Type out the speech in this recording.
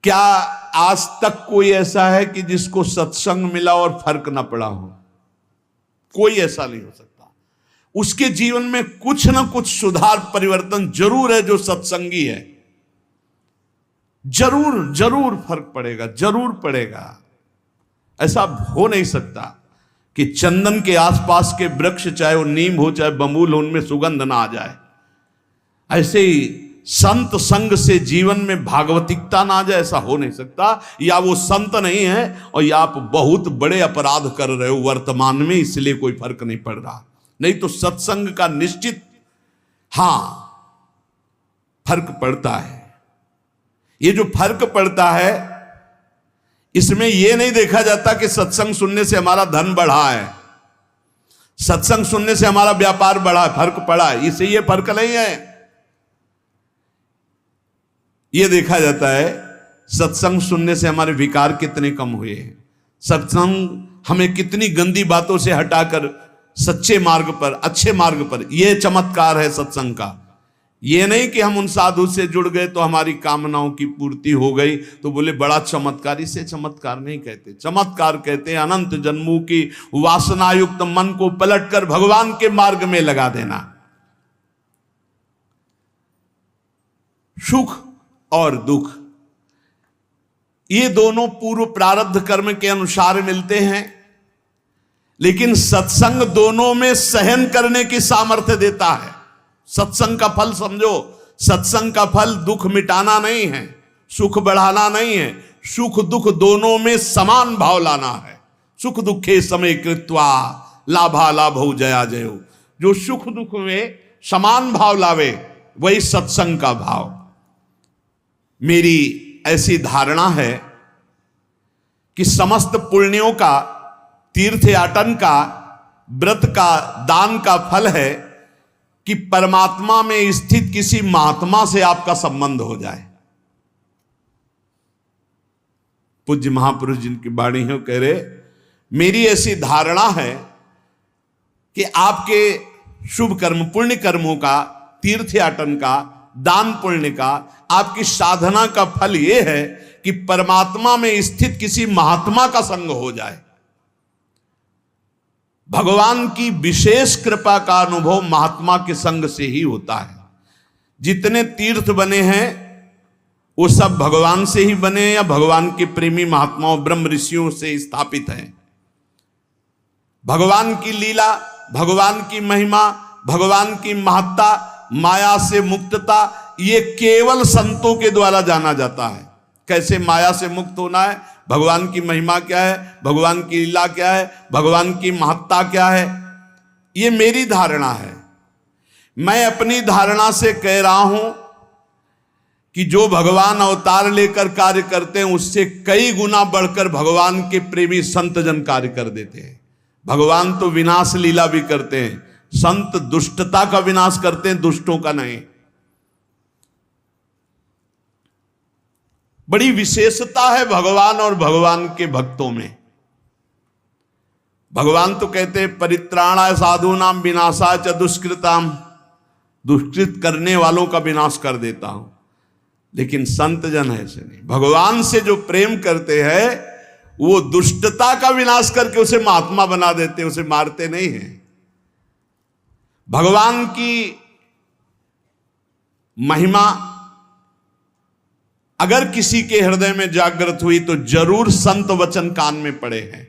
क्या आज तक कोई ऐसा है कि जिसको सत्संग मिला और फर्क ना पड़ा हो? कोई ऐसा नहीं हो सकता। उसके जीवन में कुछ ना कुछ सुधार परिवर्तन जरूर है जो सत्संगी है। जरूर जरूर फर्क पड़ेगा, जरूर पड़ेगा। ऐसा हो नहीं सकता कि चंदन के आसपास के वृक्ष, चाहे वो नीम हो चाहे बबूल हो, उनमें सुगंध ना आ जाए। ऐसे ही संत संग से जीवन में भागवतिकता ना आ जाए, ऐसा हो नहीं सकता। या वो संत नहीं है और या आप बहुत बड़े अपराध कर रहे हो वर्तमान में, इसलिए कोई फर्क नहीं पड़ रहा। नहीं तो सत्संग का निश्चित फर्क पड़ता है। ये जो फर्क पड़ता है, इसमें यह नहीं देखा जाता कि सत्संग सुनने से हमारा धन बढ़ा है, सत्संग सुनने से हमारा व्यापार बढ़ा, फर्क पड़ा है। इसे ये फर्क नहीं है। यह देखा जाता है सत्संग सुनने से हमारे विकार कितने कम हुए हैं, सत्संग हमें कितनी गंदी बातों से हटाकर सच्चे मार्ग पर, अच्छे मार्ग पर, यह चमत्कार है सत्संग का। यह नहीं कि हम उन साधु से जुड़ गए तो हमारी कामनाओं की पूर्ति हो गई तो बोले बड़ा चमत्कार। इसे चमत्कार नहीं कहते। चमत्कार कहते हैं अनंत जन्मों की वासनायुक्त मन को पलटकर भगवान के मार्ग में लगा देना। सुख और दुख ये दोनों पूर्व प्रारब्ध कर्म के अनुसार मिलते हैं, लेकिन सत्संग दोनों में सहन करने की सामर्थ्य देता है। सत्संग का फल समझो, सत्संग का फल दुख मिटाना नहीं है, सुख बढ़ाना नहीं है, सुख दुख दोनों में समान भाव लाना है। सुख दुखे समय कृत्वा लाभा लाभो जया जयो। जो सुख दुख में समान भाव लावे वही सत्संग का भाव। मेरी ऐसी धारणा है कि समस्त पुण्यों का, तीर्थ याटन का, व्रत का, दान का फल है कि परमात्मा में स्थित किसी महात्मा से आपका संबंध हो जाए। पूज्य महापुरुष जिनकी वाणी है कह रहे, मेरी ऐसी धारणा है कि आपके शुभ कर्म, पुण्य कर्मों का, तीर्थ याटन का, दान पुण्य का, आपकी साधना का फल यह है कि परमात्मा में स्थित किसी महात्मा का संग हो जाए। भगवान की विशेष कृपा का अनुभव महात्मा के संग से ही होता है। जितने तीर्थ बने हैं वो सब भगवान से ही बने या भगवान के प्रेमी महात्माओं ब्रह्म ऋषियों से स्थापित हैं। भगवान की लीला, भगवान की महिमा, भगवान की महत्ता, माया से मुक्तता, ये केवल संतों के द्वारा जाना जाता है। कैसे माया से मुक्त होना है, भगवान की महिमा क्या है, भगवान की लीला क्या है, भगवान की महत्ता क्या है, ये मेरी धारणा है। मैं अपनी धारणा से कह रहा हूं कि जो भगवान अवतार लेकर कार्य करते हैं उससे कई गुना बढ़कर भगवान के प्रेमी संत जन कार्य कर देते हैं। भगवान तो विनाश लीला भी करते हैं, संत दुष्टता का विनाश करते हैं, दुष्टों का नहीं। बड़ी विशेषता है भगवान और भगवान के भक्तों में। भगवान तो कहते हैं परित्राणाय साधूनाम विनाशाय च दुष्कृताम, दुष्कृत करने वालों का विनाश कर देता हूं। लेकिन संत जन ऐसे नहीं, भगवान से जो प्रेम करते हैं वो दुष्टता का विनाश करके उसे महात्मा बना देते हैं, उसे मारते नहीं हैं। भगवान की महिमा अगर किसी के हृदय में जागृत हुई तो जरूर संत वचन कान में पड़े हैं।